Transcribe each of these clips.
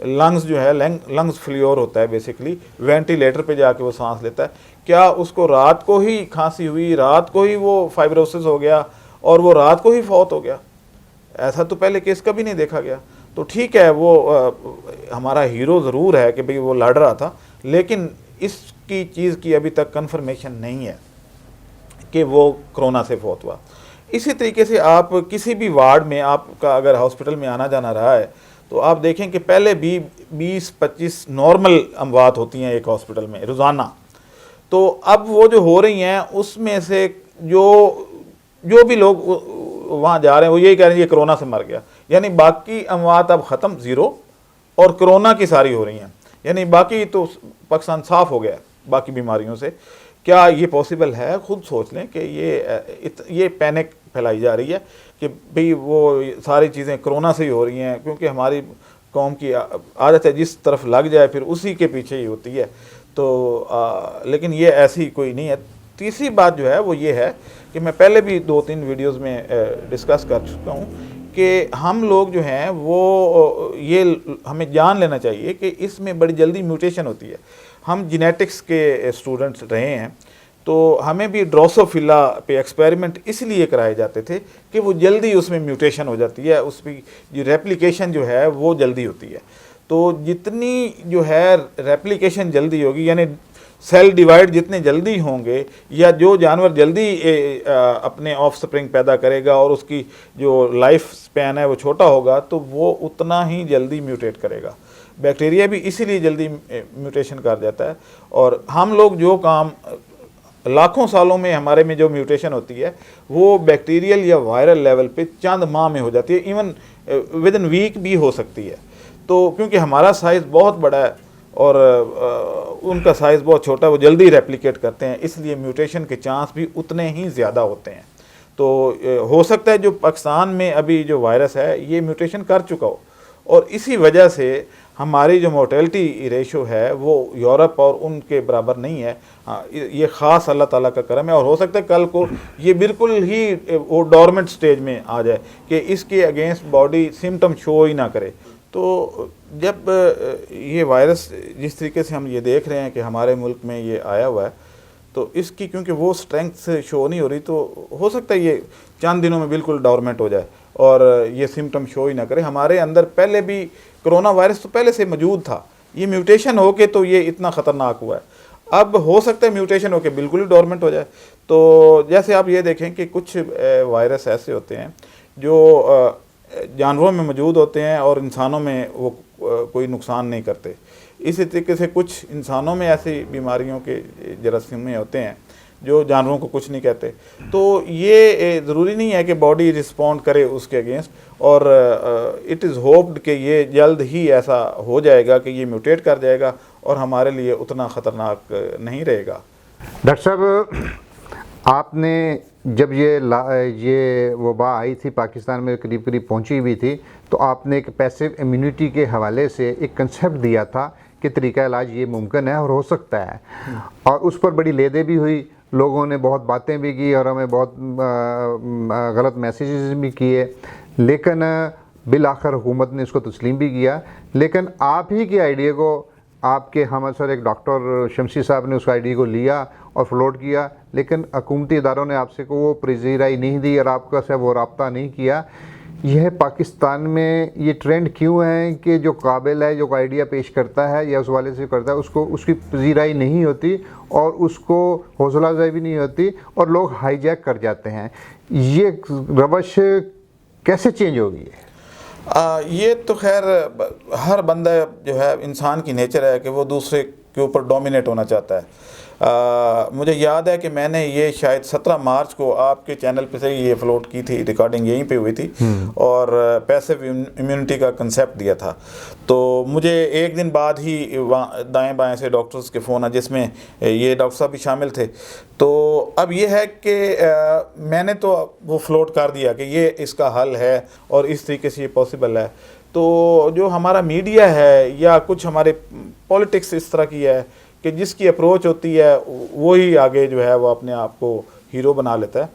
Lungs جو ہے lungs flavour ہوتا ہے بیسیکلی, وینٹیلیٹر پہ جا کے وہ سانس لیتا ہے, کیا اس کو رات کو ہی کھانسی ہوئی, رات کو ہی وہ فائبروسس ہو گیا اور وہ رات کو ہی فوت ہو گیا؟ ایسا تو پہلے کیس کبھی نہیں دیکھا گیا. تو ٹھیک ہے وہ ہمارا ہیرو ضرور ہے کہ بھئی وہ لڑ رہا تھا, لیکن اس کی چیز کی ابھی تک کنفرمیشن نہیں ہے کہ وہ کرونا سے فوت ہوا. اسی طریقے سے آپ کسی بھی وارڈ میں آپ کا اگر ہاسپٹل میں آنا جانا رہا ہے تو آپ دیکھیں کہ پہلے بھی 20-25 نارمل اموات ہوتی ہیں ایک ہاسپٹل میں روزانہ, تو اب وہ جو ہو رہی ہیں اس میں سے جو بھی لوگ وہاں جا رہے ہیں وہ یہی کہہ رہے ہیں یہ کرونا سے مر گیا, یعنی باقی اموات اب ختم, زیرو, اور کرونا کی ساری ہو رہی ہیں, یعنی باقی تو پاکستان صاف ہو گیا باقی بیماریوں سے. کیا یہ پاسبل ہے؟ خود سوچ لیں کہ یہ پینک پھیلائی جا رہی ہے کہ بھئی وہ ساری چیزیں کرونا سے ہی ہو رہی ہیں, کیونکہ ہماری قوم کی عادت ہے جس طرف لگ جائے پھر اسی کے پیچھے ہی ہوتی ہے. تو لیکن یہ ایسی کوئی نہیں ہے. تیسری بات جو ہے وہ یہ ہے کہ میں پہلے بھی 2-3 ویڈیوز میں ڈسکس کر چکا ہوں کہ ہم لوگ جو ہیں وہ یہ ہمیں جان لینا چاہیے کہ اس میں بڑی جلدی میوٹیشن ہوتی ہے. ہم جینیٹکس کے اسٹوڈنٹس رہے ہیں تو ہمیں بھی ڈروسوفیلا پہ ایکسپیریمنٹ اس لیے کرائے جاتے تھے کہ وہ جلدی اس میں میوٹیشن ہو جاتی ہے, اس کی جو ریپلیکیشن جو ہے وہ جلدی ہوتی ہے. تو جتنی جو ہے ریپلیکیشن جلدی ہوگی, یعنی سیل ڈیوائڈ جتنے جلدی ہوں گے, یا جو جانور جلدی اپنے آف سپرنگ پیدا کرے گا اور اس کی جو لائف سپین ہے وہ چھوٹا ہوگا, تو وہ اتنا ہی جلدی میوٹیٹ کرے گا. بیکٹیریا بھی اسی لیے جلدی میوٹیشن کر جاتا ہے, اور ہم لوگ جو کام لاکھوں سالوں میں ہمارے میں جو میوٹیشن ہوتی ہے وہ بیکٹیریل یا وائرل لیول پہ چند ماہ میں ہو جاتی ہے, ایون ود ان ویک بھی ہو سکتی ہے. تو کیونکہ ہمارا سائز بہت بڑا ہے اور ان کا سائز بہت چھوٹا ہے, وہ جلدی ریپلیکیٹ کرتے ہیں, اس لیے میوٹیشن کے چانس بھی اتنے ہی زیادہ ہوتے ہیں. تو ہو سکتا ہے جو پاکستان میں ابھی جو وائرس ہے یہ میوٹیشن کر چکا ہو, اور اسی وجہ سے ہماری جو مورٹیلٹی ریشو ہے وہ یورپ اور ان کے برابر نہیں ہے. یہ خاص اللہ تعالیٰ کا کرم ہے, اور ہو سکتا ہے کل کو یہ بالکل ہی وہ ڈورمنٹ سٹیج میں آ جائے کہ اس کے اگینسٹ باڈی سمٹم شو ہی نہ کرے. تو جب یہ وائرس جس طریقے سے ہم یہ دیکھ رہے ہیں کہ ہمارے ملک میں یہ آیا ہوا ہے, تو اس کی کیونکہ وہ اسٹرینگتھ شو نہیں ہو رہی, تو ہو سکتا ہے یہ چند دنوں میں بالکل ڈورمنٹ ہو جائے اور یہ سمٹم شو ہی نہ کرے. ہمارے اندر پہلے بھی کرونا وائرس تو پہلے سے موجود تھا, یہ میوٹیشن ہو کے تو یہ اتنا خطرناک ہوا ہے. اب ہو سکتا ہے میوٹیشن ہو کے بالکل ہی ڈورمنٹ ہو جائے. تو جیسے آپ یہ دیکھیں کہ کچھ وائرس ایسے ہوتے ہیں جو جانوروں میں موجود ہوتے ہیں اور انسانوں میں وہ کوئی نقصان نہیں کرتے. اسی طریقے سے کچھ انسانوں میں ایسی بیماریوں کے جراثیم ہوتے ہیں جو جانوروں کو کچھ نہیں کہتے. تو یہ ضروری نہیں ہے کہ باڈی رسپونڈ کرے اس کے اگینسٹ, اور اٹ از ہوپڈ کہ یہ جلد ہی ایسا ہو جائے گا کہ یہ میوٹیٹ کر جائے گا اور ہمارے لیے اتنا خطرناک نہیں رہے گا. ڈاکٹر صاحب, آپ نے جب یہ وبا آئی تھی پاکستان میں قریب پہنچی ہوئی تھی, تو آپ نے ایک پیسو امیونٹی کے حوالے سے ایک کنسیپٹ دیا تھا کہ طریقہ علاج یہ ممکن ہے اور ہو سکتا ہے, اور اس پر بڑی لیدیں بھی ہوئی, لوگوں نے بہت باتیں بھی کی اور ہمیں بہت غلط میسیجز بھی کیے, لیکن بالآخر حکومت نے اس کو تسلیم بھی کیا. لیکن آپ ہی کے آئیڈیا کو آپ کے ہم سر ایک ڈاکٹر شمسی صاحب نے اس آئیڈیا کو لیا اور فلوٹ کیا, لیکن حکومتی اداروں نے آپ سے کو وہ پذیرائی نہیں دی اور آپ کا سے وہ رابطہ نہیں کیا. یہ پاکستان میں یہ ٹرینڈ کیوں ہے کہ جو قابل ہے, جو آئیڈیا پیش کرتا ہے یا اس والے سے کرتا ہے, اس کی پذیرائی نہیں ہوتی اور اس کو حوصلہ افزائی بھی نہیں ہوتی اور لوگ ہائی جیک کر جاتے ہیں؟ یہ روش کیسے چینج ہوگی؟ یہ تو خیر ہر بندہ جو ہے انسان کی نیچر ہے کہ وہ دوسرے کے اوپر ڈومینیٹ ہونا چاہتا ہے. مجھے یاد ہے کہ میں نے یہ شاید 17 مارچ کو آپ کے چینل پہ سے یہ فلوٹ کی تھی, ریکارڈنگ یہیں پہ ہوئی تھی, اور پیسو امیونٹی کا کنسیپٹ دیا تھا. تو مجھے ایک دن بعد ہی دائیں بائیں سے ڈاکٹرز کے فون آ, جس میں یہ ڈاکٹر صاحب بھی شامل تھے. تو اب یہ ہے کہ میں نے تو وہ فلوٹ کر دیا کہ یہ اس کا حل ہے اور اس طریقے سے یہ پاسبل ہے. تو جو ہمارا میڈیا ہے یا کچھ ہمارے پولیٹکس اس طرح کی ہے کہ جس کی اپروچ ہوتی ہے وہی آگے جو ہے وہ اپنے آپ کو ہیرو بنا لیتا ہے.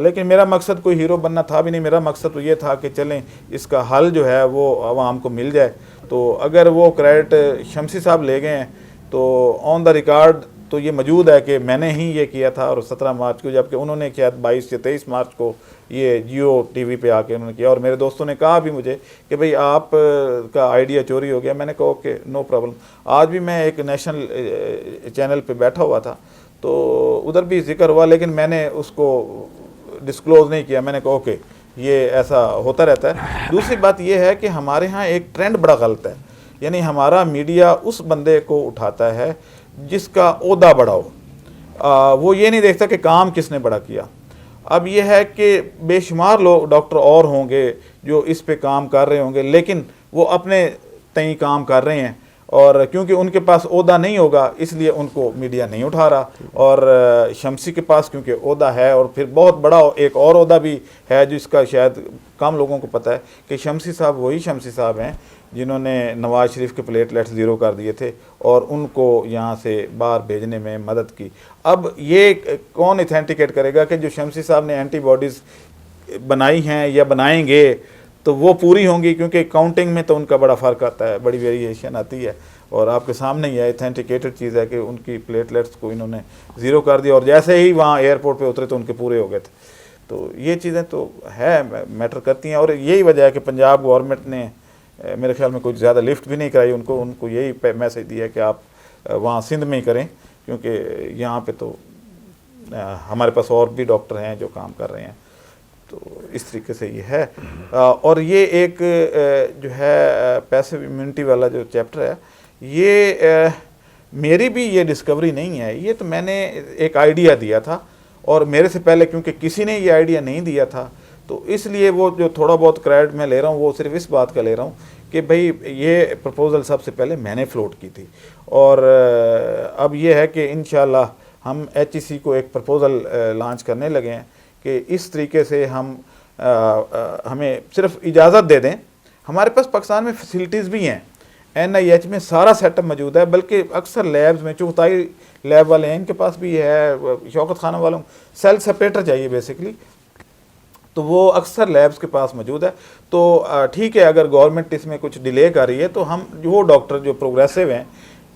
لیکن میرا مقصد کوئی ہیرو بننا تھا بھی نہیں. میرا مقصد تو یہ تھا کہ چلیں اس کا حل جو ہے وہ عوام کو مل جائے. تو اگر وہ کریڈٹ شمسی صاحب لے گئے ہیں تو آن دا ریکارڈ تو یہ موجود ہے کہ میں نے ہی یہ کیا تھا, اور 17 مارچ کو, جبکہ انہوں نے کیا 22 یا 23 مارچ کو یہ جیو ٹی وی پہ آ کے انہوں نے کیا. اور میرے دوستوں نے کہا بھی مجھے کہ بھئی آپ کا آئیڈیا چوری ہو گیا. میں نے کہا اوکے نو پرابلم. آج بھی میں ایک نیشنل چینل پہ بیٹھا ہوا تھا تو ادھر بھی ذکر ہوا, لیکن میں نے اس کو ڈسکلوز نہیں کیا. میں نے کہا اوکے یہ ایسا ہوتا رہتا ہے. دوسری بات یہ ہے کہ ہمارے ہاں ایک ٹرینڈ بڑا غلط ہے, یعنی ہمارا میڈیا اس بندے کو اٹھاتا ہے جس کا عہدہ بڑا ہو, وہ یہ نہیں دیکھتا کہ کام کس نے بڑا کیا. اب یہ ہے کہ بے شمار لوگ ڈاکٹر اور ہوں گے جو اس پہ کام کر رہے ہوں گے, لیکن وہ اپنے تئیں کام کر رہے ہیں, اور کیونکہ ان کے پاس عہدہ نہیں ہوگا اس لیے ان کو میڈیا نہیں اٹھا رہا. اور شمسی کے پاس کیونکہ عہدہ ہے, اور پھر بہت بڑا ایک اور عہدہ بھی ہے جس کا شاید کم لوگوں کو پتہ ہے کہ شمسی صاحب وہی شمسی صاحب ہیں جنہوں نے نواز شریف کے پلیٹلیٹس 0 کر دیے تھے اور ان کو یہاں سے باہر بھیجنے میں مدد کی. اب یہ کون ایتھینٹیکیٹ کرے گا کہ جو شمسی صاحب نے اینٹی باڈیز بنائی ہیں یا بنائیں گے تو وہ پوری ہوں گی, کیونکہ کاؤنٹنگ میں تو ان کا بڑا فرق آتا ہے, بڑی ویریشن آتی ہے. اور آپ کے سامنے ہی ہے ایتھینٹیکیٹڈ چیز ہے کہ ان کی پلیٹلیٹس کو انہوں نے 0 کر دیا, اور جیسے ہی وہاں ایئرپورٹ پہ اترے تو ان کے پورے ہو گئے تھے. تو یہ چیزیں تو ہے میٹر کرتی ہیں, اور یہی وجہ ہے کہ پنجاب گورنمنٹ نے میرے خیال میں کچھ زیادہ لفٹ بھی نہیں کرائی ان کو یہی میسج دیا کہ آپ وہاں سندھ میں ہی کریں, کیونکہ یہاں پہ تو ہمارے پاس اور بھی ڈاکٹر ہیں جو کام کر رہے ہیں. تو اس طریقے سے یہ ہے. اور یہ ایک جو ہے پیسیو امیونٹی والا جو چیپٹر ہے, یہ میری بھی یہ ڈسکوری نہیں ہے, یہ تو میں نے ایک آئیڈیا دیا تھا, اور میرے سے پہلے کیونکہ کسی نے یہ آئیڈیا نہیں دیا تھا تو اس لیے وہ جو تھوڑا بہت کریڈٹ میں لے رہا ہوں وہ صرف اس بات کا لے رہا ہوں کہ بھئی یہ پرپوزل سب سے پہلے میں نے فلوٹ کی تھی. اور اب یہ ہے کہ انشاءاللہ ہم HEC کو ایک پرپوزل لانچ کرنے لگے ہیں کہ اس طریقے سے ہمیں صرف اجازت دے دیں. ہمارے پاس پاکستان میں فیسلٹیز بھی ہیں, NIH میں سارا سیٹ اپ موجود ہے, بلکہ اکثر لیبز میں چغتائی لیب والے ہیں ان کے پاس بھی ہے, شوکت خانہ والوں سیل سپریٹر چاہیے بیسکلی, تو وہ اکثر لیبز کے پاس موجود ہے. تو ٹھیک ہے اگر گورنمنٹ اس میں کچھ ڈیلے کر رہی ہے تو ہم وہ ڈاکٹر جو پروگریسو ہیں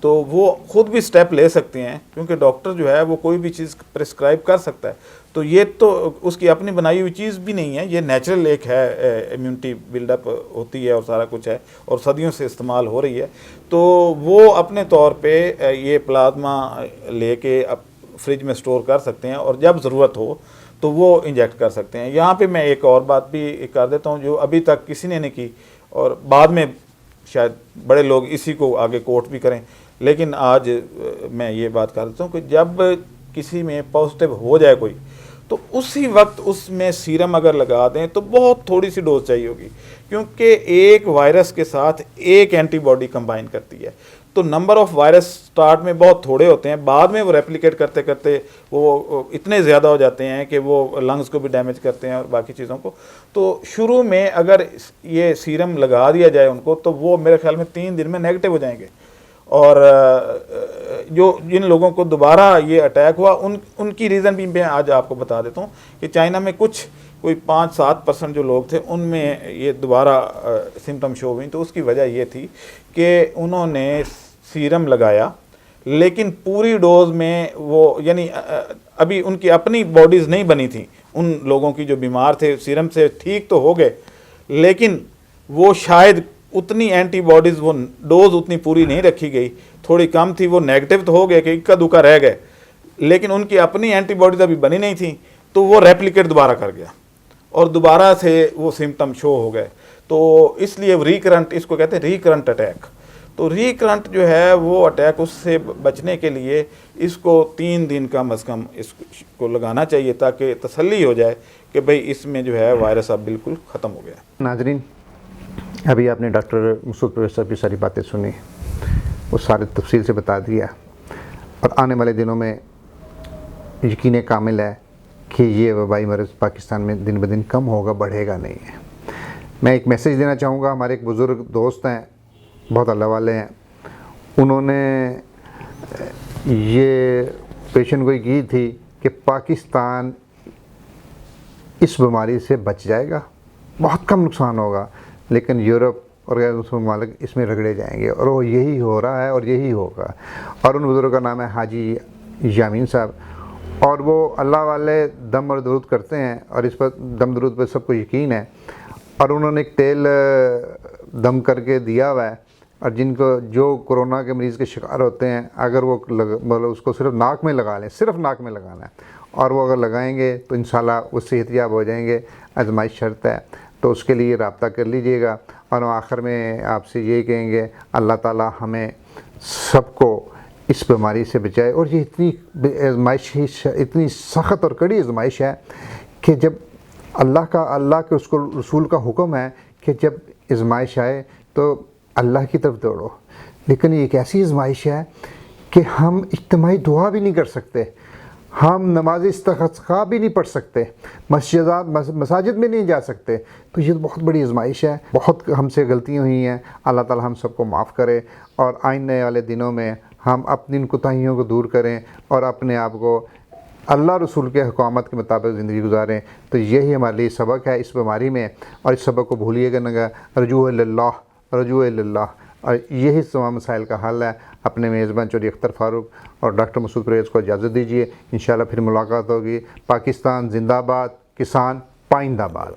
تو وہ خود بھی سٹیپ لے سکتے ہیں, کیونکہ ڈاکٹر جو ہے وہ کوئی بھی چیز پرسکرائب کر سکتا ہے. تو یہ تو اس کی اپنی بنائی ہوئی چیز بھی نہیں ہے, یہ نیچرل ایک ہے, امیونٹی بلڈ اپ ہوتی ہے اور سارا کچھ ہے اور صدیوں سے استعمال ہو رہی ہے. تو وہ اپنے طور پہ یہ پلازما لے کے فریج میں سٹور کر سکتے ہیں, اور جب ضرورت ہو تو وہ انجیکٹ کر سکتے ہیں. یہاں پہ میں ایک اور بات بھی کر دیتا ہوں جو ابھی تک کسی نے نہیں کی, اور بعد میں شاید بڑے لوگ اسی کو آگے کوٹ بھی کریں, لیکن آج میں یہ بات کر دیتا ہوں کہ جب کسی میں پازیٹیو ہو جائے کوئی تو اسی وقت اس میں سیرم اگر لگا دیں تو بہت تھوڑی سی ڈوز چاہیے ہوگی, کیونکہ ایک وائرس کے ساتھ ایک اینٹی باڈی کمبائن کرتی ہے. تو نمبر آف وائرس سٹارٹ میں بہت تھوڑے ہوتے ہیں, بعد میں وہ ریپلیکیٹ کرتے کرتے وہ اتنے زیادہ ہو جاتے ہیں کہ وہ لنگز کو بھی ڈیمیج کرتے ہیں اور باقی چیزوں کو. تو شروع میں اگر یہ سیرم لگا دیا جائے ان کو تو وہ میرے خیال میں 3 دن میں نیگیٹو ہو جائیں گے. اور جن لوگوں کو دوبارہ یہ اٹیک ہوا ان کی ریزن بھی میں آج آپ کو بتا دیتا ہوں کہ چائنا میں کوئی 5-7% جو لوگ تھے ان میں یہ دوبارہ سمٹم شو ہوئی. تو اس کی وجہ یہ تھی کہ انہوں نے سیرم لگایا لیکن پوری ڈوز میں وہ یعنی ابھی ان کی اپنی باڈیز نہیں بنی تھیں, ان لوگوں کی جو بیمار تھے سیرم سے ٹھیک تو ہو گئے لیکن وہ شاید اتنی اینٹی باڈیز وہ ڈوز اتنی پوری نہیں رکھی گئی, تھوڑی کم تھی, وہ نیگیٹو تو ہو گئے کہ اکا دکا رہ گئے, لیکن ان کی اپنی اینٹی باڈیز ابھی بنی نہیں تھیں تو وہ ریپلیکیٹ دوبارہ کر گیا اور دوبارہ سے وہ سمٹم شو ہو گئے. تو اس لیے ریکرنٹ اس کو کہتے ہیں ریکرنٹ اٹیک. تو ریکرنٹ جو ہے وہ اٹیک اس سے بچنے کے لیے اس کو 3 دن کم از کم اس کو لگانا چاہیے تاکہ تسلی ہو جائے کہ بھئی اس میں جو ہے وائرس اب بالکل ختم ہو گیا. ناظرین ابھی آپ نے ڈاکٹر مسعود پرویز صاحب کی ساری باتیں سنی, وہ سارے تفصیل سے بتا دیا, اور آنے والے دنوں میں یقین کامل ہے کہ یہ وبائی مرض پاکستان میں دن بدن کم ہوگا, بڑھے گا نہیں ہے. میں ایک میسیج دینا چاہوں گا, ہمارے ایک بزرگ دوست ہیں بہت اللہ والے ہیں, انہوں نے یہ پیشن گوئی کی تھی کہ پاکستان اس بیماری سے بچ جائے گا، بہت کم نقصان ہوگا، لیکن یورپ اور غیر مسلم ممالک اس میں رگڑے جائیں گے، اور وہ یہی ہو رہا ہے اور یہی ہوگا۔ اور ان بزرگوں کا نام ہے حاجی یامین صاحب، اور وہ اللہ والے دم اور درود کرتے ہیں، اور اس پر دم درود پہ سب کو یقین ہے، اور انہوں نے ایک تیل دم کر کے دیا ہوا ہے، اور جن کو جو کورونا کے مریض کے شکار ہوتے ہیں، اگر وہ مطلب اس کو صرف ناک میں لگا لیں، صرف ناک میں لگانا ہے، اور وہ اگر لگائیں گے تو انشاءاللہ وہ صحت یاب ہو جائیں گے۔ آزمائش شرط ہے، تو اس کے لیے رابطہ کر لیجئے گا۔ اور آخر میں آپ سے یہی کہیں گے، اللہ تعالی ہمیں سب کو اس بیماری سے بچائے۔ اور یہ اتنی آزمائش، اتنی سخت اور کڑی آزمائش ہے کہ جب اللہ کے اس کو رسول کا حکم ہے کہ جب آزمائش آئے تو اللہ کی طرف دوڑو، لیکن یہ ایک ایسی آزمائش ہے کہ ہم اجتماعی دعا بھی نہیں کر سکتے، ہم نماز استسقاء بھی نہیں پڑھ سکتے، مساجد میں نہیں جا سکتے، تو یہ بہت بڑی آزمائش ہے۔ بہت ہم سے غلطیاں ہوئی ہیں، اللہ تعالی ہم سب کو معاف کرے، اور آنے والے دنوں میں ہم اپنی ان کوتاہیوں کو دور کریں اور اپنے آپ کو اللہ رسول کے حکامات کے مطابق زندگی گزاریں۔ تو یہی ہمارے لیے سبق ہے اس بیماری میں، اور اس سبق کو بھولیے گا، رجوع اللہ، رجوع اللہ، اور یہی تمام مسائل کا حل ہے۔ اپنے میزبان چودھری اختر فاروق اور ڈاکٹر مسعود پرویز کو اجازت دیجیے، انشاءاللہ پھر ملاقات ہوگی۔ پاکستان زندہ باد، کسان پائندہ باد۔